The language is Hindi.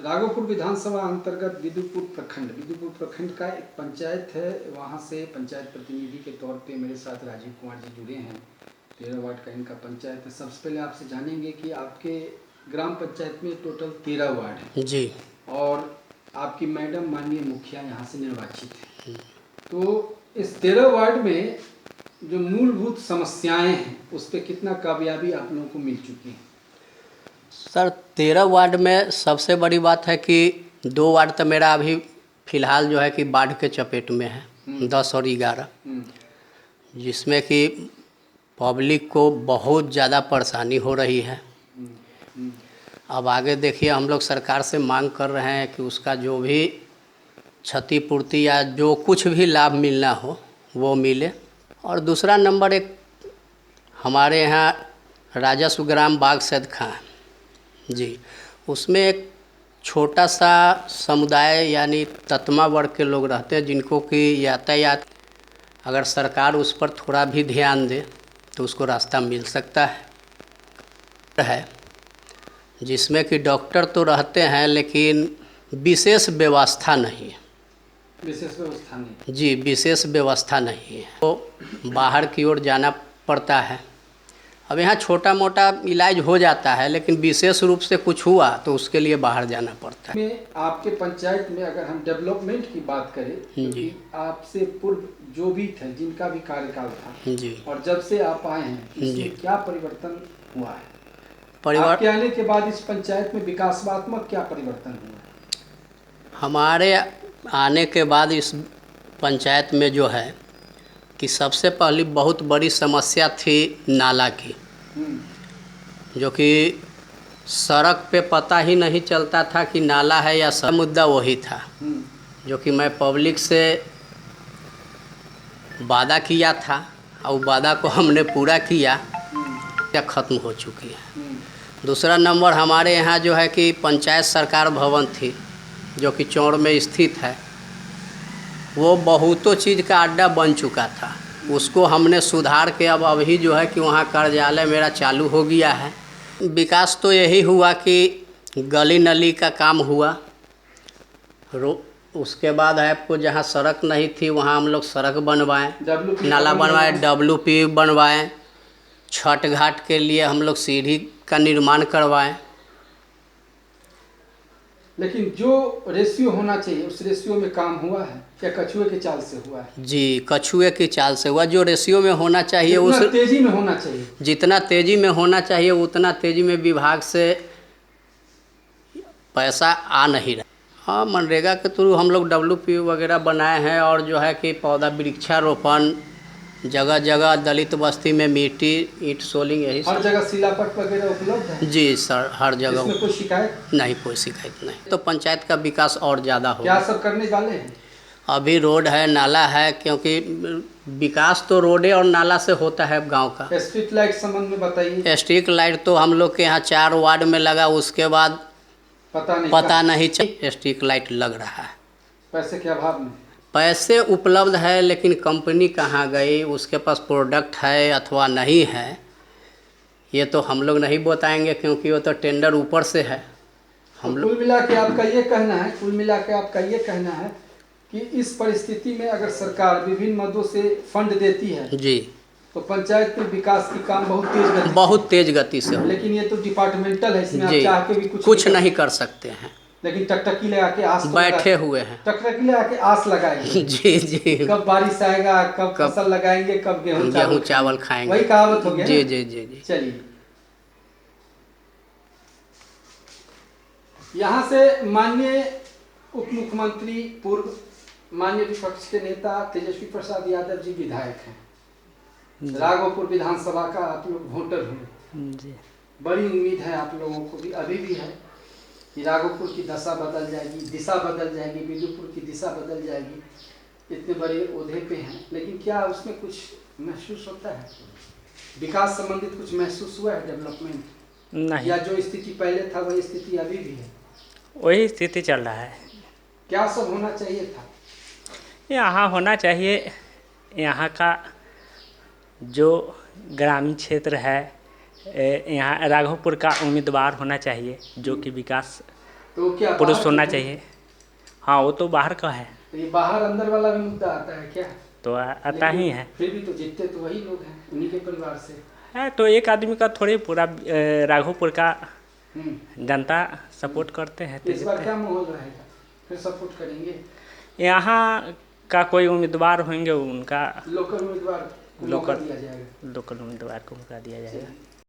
राघोपुर विधानसभा अंतर्गत विदुपुर प्रखंड का एक पंचायत है। वहां से पंचायत प्रतिनिधि के तौर पे मेरे साथ राजीव कुमार जी जुड़े हैं। 13 वार्ड का इनका पंचायत है। सबसे पहले आपसे जानेंगे कि आपके ग्राम पंचायत में टोटल 13 वार्ड है जी, और आपकी मैडम माननीय मुखिया यहाँ से निर्वाचित है। तो इस 13 वार्ड में जो मूलभूत समस्याएं हैं उस पर कितना कामयाबी आप लोगों को मिल चुकी है? सर 13 वार्ड में सबसे बड़ी बात है कि 2 वार्ड तो मेरा अभी फ़िलहाल जो है कि बाढ़ के चपेट में है, 10 और 11, जिसमें कि पब्लिक को बहुत ज़्यादा परेशानी हो रही है। अब आगे देखिए, हम लोग सरकार से मांग कर रहे हैं कि उसका जो भी क्षतिपूर्ति या जो कुछ भी लाभ मिलना हो वो मिले। और दूसरा नंबर एक हमारे यहाँ राजस्व ग्राम बाग सैद खां जी, उसमें एक छोटा सा समुदाय यानी ततमा वर्ग के लोग रहते हैं, जिनको कि यातायात अगर सरकार उस पर थोड़ा भी ध्यान दे तो उसको रास्ता मिल सकता है, जिसमें कि डॉक्टर तो रहते हैं लेकिन विशेष व्यवस्था नहीं है। विशेष व्यवस्था नहीं जी, विशेष व्यवस्था नहीं है, तो बाहर की ओर जाना पड़ता है। अब यहाँ छोटा मोटा इलाज हो जाता है, लेकिन विशेष रूप से कुछ हुआ तो उसके लिए बाहर जाना पड़ता है। में आपके पंचायत में अगर हम डेवलपमेंट की बात करें तो आपसे पूर्व जो भी थे, जिनका भी कार्यकाल था जी, और जब से आप आए हैं इसमें क्या परिवर्तन हुआ है? परिवार आपके आने के बाद इस पंचायत में विकासात्मक क्या परिवर्तन हुआ है? हमारे आने के बाद इस पंचायत में जो है कि सबसे पहली बहुत बड़ी समस्या थी नाला की, जो कि सड़क पे पता ही नहीं चलता था कि नाला है या सब मुद्दा वही था, जो कि मैं पब्लिक से वादा किया था और वादा को हमने पूरा किया, क्या ख़त्म हो चुकी है। दूसरा नंबर हमारे यहाँ जो है कि पंचायत सरकार भवन थी, जो कि चौड़ में स्थित है, वो बहुतों चीज़ का अड्डा बन चुका था। उसको हमने सुधार के अब अभी जो है कि वहाँ कार्यालय मेरा चालू हो गया है। विकास तो यही हुआ कि गली नली का काम हुआ, उसके बाद है आपको जहाँ सड़क नहीं थी वहाँ हम लोग सड़क बनवाएं, नाला बनवाए, WP बनवाएं, छठ घाट के लिए हम लोग सीढ़ी का निर्माण करवाएं। लेकिन जो रेशियो होना चाहिए उस रेशियो में काम हुआ है क्या? कछुए के चाल से हुआ है? जी, कछुए की चाल से हुआ। जो रेशियो में होना चाहिए उस तेजी में होना चाहिए, जितना तेजी में होना चाहिए उतना तेजी में विभाग से पैसा आ नहीं रहा। हाँ, मनरेगा के थ्रू हम लोग WP वगैरह बनाए हैं, और जो है कि पौधा वृक्षारोपण जगह जगह दलित बस्ती में मिट्टी ईंट सोलिंग यही हर जगह सिलापट वगैरह उपलब्ध है? जी सर, हर जगह। इसमें कोई शिकायत नहीं, कोई शिकायत नहीं। तो पंचायत का विकास और ज़्यादा हो। क्या सब करने वाले हैं? अभी रोड है, नाला है, क्योंकि विकास तो रोडे और नाला से होता है गांव का। स्ट्रीट लाइट संबंध में बताइए। स्ट्रीट लाइट तो हम लोग के यहाँ 4 वार्ड में लगा, उसके बाद पता नहीं चल स्ट्रीट लाइट लग रहा है। पैसे के अभाव में? पैसे उपलब्ध है, लेकिन कंपनी कहाँ गई, उसके पास प्रोडक्ट है अथवा नहीं है, ये तो हम लोग नहीं बताएंगे, क्योंकि वो तो टेंडर ऊपर से है। हम लोग कुल मिला के आपका ये कहना है कि इस परिस्थिति में अगर सरकार विभिन्न मदों से फंड देती है जी, तो पंचायत में विकास की काम बहुत तेज गति से हो। लेकिन ये तो डिपार्टमेंटल है, इसमें आप चाह के भी कुछ नहीं कर सकते हैं। लेकिन टकटकी लगा के आस बैठे हुए हैं, टकटकी लगा के आस लगाएंगे। जी जी, कब बारिश आएगा, कब फसल लगाएंगे, कब गेहूं चावल खाएंगे, वही कहावत हो गया। जी जी जी जी। चलिए, यहाँ से माननीय उप मुख्यमंत्री पूर्व माननीय विपक्ष के नेता तेजस्वी प्रसाद यादव जी विधायक हैं। राघोपुर विधानसभा का आप लोग वोटर हुए। बड़ी उम्मीद है आप लोगों को भी, अभी भी है, कि राघोपुर की दशा बदल जाएगी, दिशा बदल जाएगी, विदुपुर की दिशा बदल जाएगी। इतने बड़े ओहदे पे हैं, लेकिन क्या उसमें कुछ महसूस होता है? विकास संबंधित कुछ महसूस हुआ है? डेवलपमेंट नहीं, या जो स्थिति पहले था वही स्थिति अभी भी है? वही स्थिति चल रहा है। क्या सब होना चाहिए था? यहाँ होना चाहिए, यहाँ का जो ग्रामीण क्षेत्र है, यहाँ राघोपुर का उम्मीदवार होना चाहिए जो कि विकास तो क्या पुरुष बाहर होना के- चाहिए। हाँ, वो तो बाहर का है, तो ये बाहर अंदर वाला भी मुद्दा आता है क्या? तो आता ही लेकिन है। फिर भी तो जीतते तो वही लोग हैं, उन्हीं के परिवार से। है तो एक आदमी का थोड़ी पूरा राघोपुर का हम्म। जनता सपोर्ट करते हैं, तो इस बार जीतते क्या माहौल रहेगा? फिर सपोर्ट करेंगे? हैं। यहाँ का कोई उम्मीदवार होंगे, उनका लोकल उम्मीदवार को मौका लोकल दिया जाएगा। लोकल उम्मीदवार को मौका दिया जाएगा।